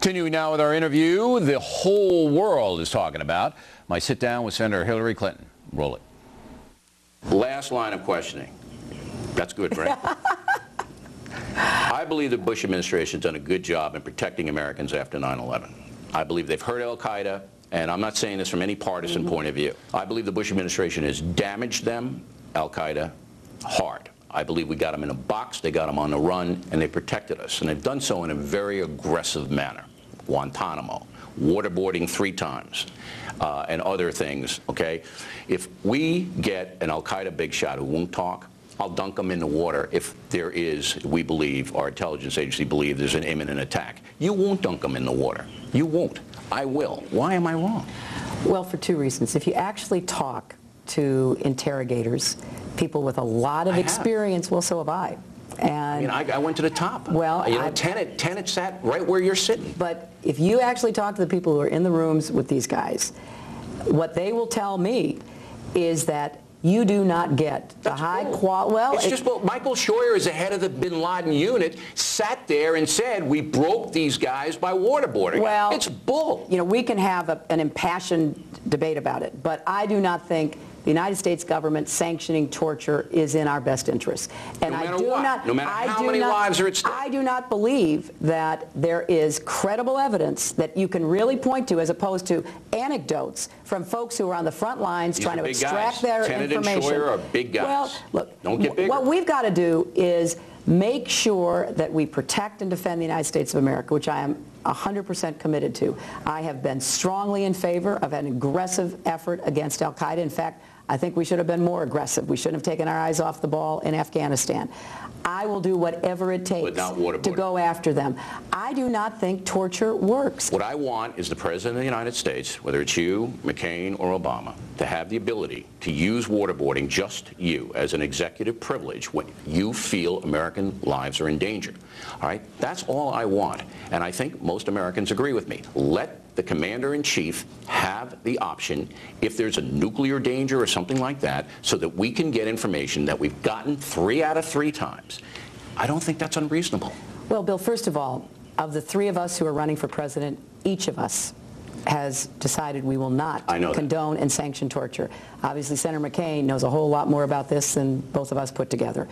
Continuing now with our interview, the whole world is talking about my sit down with Senator Hillary Clinton. Roll it. Last line of questioning. That's good, right? I believe the Bush administration has done a good job in protecting Americans after 9/11. I believe they've hurt al-Qaeda, and I'm not saying this from any partisan point of view. I believe the Bush administration has damaged them, al-Qaeda, hard. I believe we got them in a box, they got them on the run, and they protected us. And they've done so in a very aggressive manner. Guantanamo, waterboarding 3 times, and other things, okay? If we get an al-Qaeda big shot who won't talk, I'll dunk them in the water if there is, we believe, our intelligence agency believes there's an imminent attack. You won't dunk them in the water. You won't. I will. Why am I wrong? Well, for 2 reasons. If you actually talk to interrogators, people with a lot of experience, well, so have I. And I went to the top. Well, Tenet sat right where you're sitting. But if you actually talk to the people who are in the rooms with these guys, what they will tell me is that you do not get the high quality. Well, it's just Michael Scheuer is the head of the bin Laden unit, sat there and said we broke these guys by waterboarding. Well, it's bull. You know, we can have an impassioned debate about it, but I do not think the United States government sanctioning torture is in our best interest. And no matter how many lives are at stake. I do not believe that there is credible evidence that you can really point to, as opposed to anecdotes from folks who are on the front lines trying to extract their information. Tenet and Scheuer are big guys. Well, look, don't get bigger. What we've got to do is make sure that we protect and defend the United States of America, which I am 100% committed to. I have been strongly in favor of an aggressive effort against al-Qaeda. In fact, I think we should have been more aggressive. We shouldn't have taken our eyes off the ball in Afghanistan. I will do whatever it takes to go after them. I do not think torture works. What I want is the President of the United States, whether it's you, McCain, or Obama, to have the ability to use waterboarding, just you, as an executive privilege when you feel American lives are in danger. All right? That's all I want. And I think most Americans agree with me. Let the commander-in-chief have the option, if there's a nuclear danger or something like that, so that we can get information that we've gotten 3 out of 3 times. I don't think that's unreasonable. Well, Bill, first of all, of the 3 of us who are running for president, each of us has decided we will not condone and sanction torture. Obviously, Senator McCain knows a whole lot more about this than both of us put together.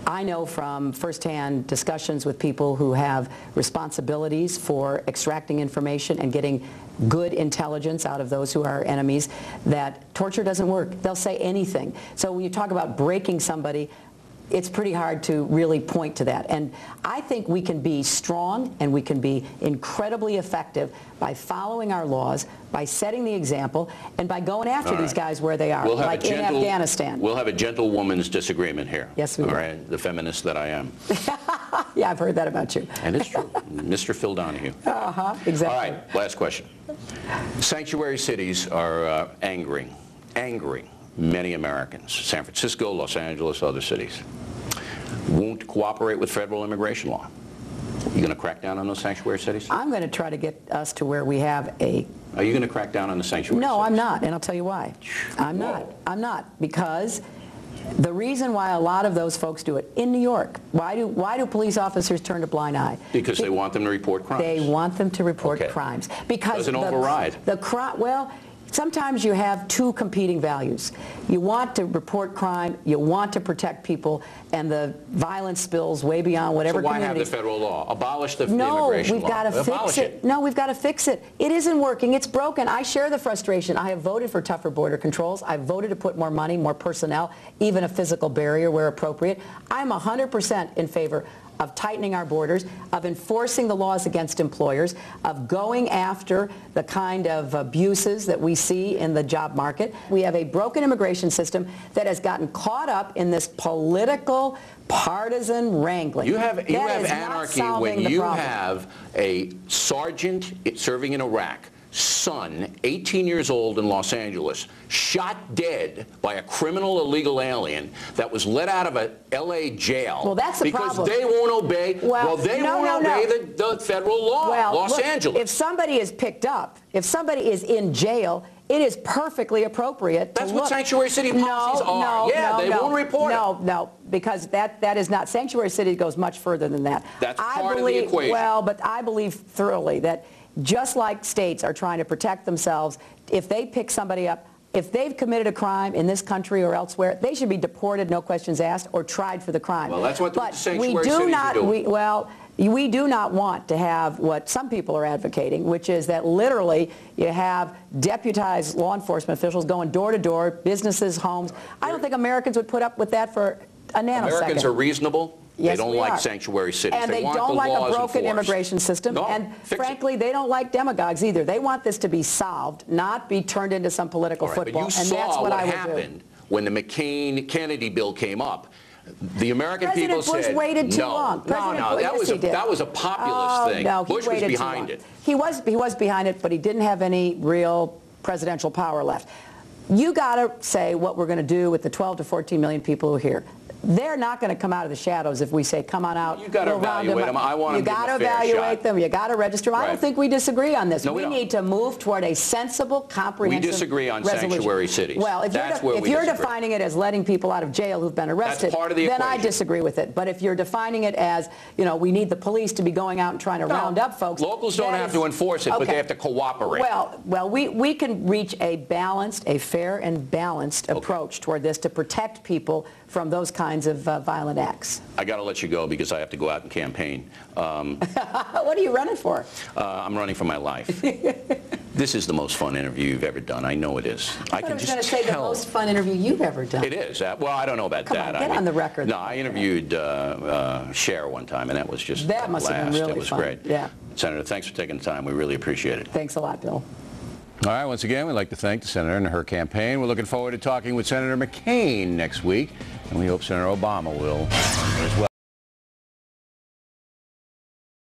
I know from firsthand discussions with people who have responsibilities for extracting information and getting good intelligence out of those who are our enemies that torture doesn't work. They'll say anything. So when you talk about breaking somebody, it's pretty hard to really point to that. And I think we can be strong and we can be incredibly effective by following our laws, by setting the example, and by going after these guys where they are, like in Afghanistan. We'll have a gentlewoman's disagreement here. Yes, we will. All right, the feminist that I am. Yeah, I've heard that about you. And it's true. Mr. Phil Donahue. Exactly. All right, last question. Sanctuary cities are angering many Americans. San Francisco, Los Angeles, other cities. Won't cooperate with federal immigration law. You going to crack down on those sanctuary cities? I'm going to try to get us to where we have a... Are you going to crack down on the sanctuary cities? No, I'm not, and I'll tell you why. I'm not, because the reason why a lot of those folks do it in New York, why do police officers turn a blind eye? Because they want them to report crimes. They want them to report crimes. Because doesn't override. Well, sometimes you have 2 competing values. You want to report crime, you want to protect people, and the violence spills way beyond whatever community. So why have the federal law? Abolish the immigration law. No, we've got to fix it. No, we've got to fix it. It isn't working. It's broken. I share the frustration. I have voted for tougher border controls. I've voted to put more money, more personnel, even a physical barrier where appropriate. I'm 100% in favor of tightening our borders, of enforcing the laws against employers, of going after the kind of abuses that we see in the job market. We have a broken immigration system that has gotten caught up in this political, partisan wrangling. You have anarchy when you have a sergeant serving in Iraq, son, 18 years old in Los Angeles, shot dead by a criminal illegal alien that was let out of a L.A. jail. Well, that's the problem. Because they won't obey, the federal law, Los Angeles. If somebody is picked up, if somebody is in jail, it is perfectly appropriate That's to what look. sanctuary city policies are. They won't report it. No, because that is not. Sanctuary city goes much further than that. That's part of the equation. Well, but I believe thoroughly that just like states are trying to protect themselves, if they pick somebody up, if they've committed a crime in this country or elsewhere, they should be deported, no questions asked, or tried for the crime. Well, that's what the sanctuary cities are doing. We do not want to have what some people are advocating, which is that literally you have deputized law enforcement officials going door to door, businesses, homes. I don't think Americans would put up with that for a nanosecond. Americans are reasonable. Yes, they don't like sanctuary cities. And they want don't the like laws a broken enforced. immigration system. No, and frankly, they don't like demagogues either. They want this to be solved, not be turned into some political football. But you and saw that's what I would happened when the McCain-Kennedy bill came up. The American people said, President Bush waited too long. That was a populist thing. No, Bush was behind it. He was behind it, but he didn't have any real presidential power left. You got to say what we're going to do with the 12 to 14 million people who are here. They're not going to come out of the shadows if we say, come on out. You got to evaluate them. I want to give them a fair shot. You got to evaluate them. You got to register them. I don't think we disagree on this. No, we need to move toward a sensible, comprehensive We disagree on resolution. Sanctuary cities. Well, if you're defining it as letting people out of jail who've been arrested, that's part of the then equation. I disagree with it. But if you're defining it as, we need the police to be going out and trying to round up folks. Locals don't have to enforce it, but they have to cooperate. Well, we can reach a fair and balanced approach toward this to protect people from those kinds of violent acts. I got to let you go because I have to go out and campaign. What are you running for? I'm running for my life. This is the most fun interview you've ever done. I know it is. I was going to say the most fun interview you've ever done. It is. Well, I don't know about that. Come on, get on the record. No, I interviewed Cher one time, and that was just that must have been really It was fun. great. Yeah. Senator, thanks for taking the time. We really appreciate it. Thanks a lot, Bill. All right, once again, we'd like to thank the Senator and her campaign. We're looking forward to talking with Senator McCain next week, and we hope Senator Obama will as well.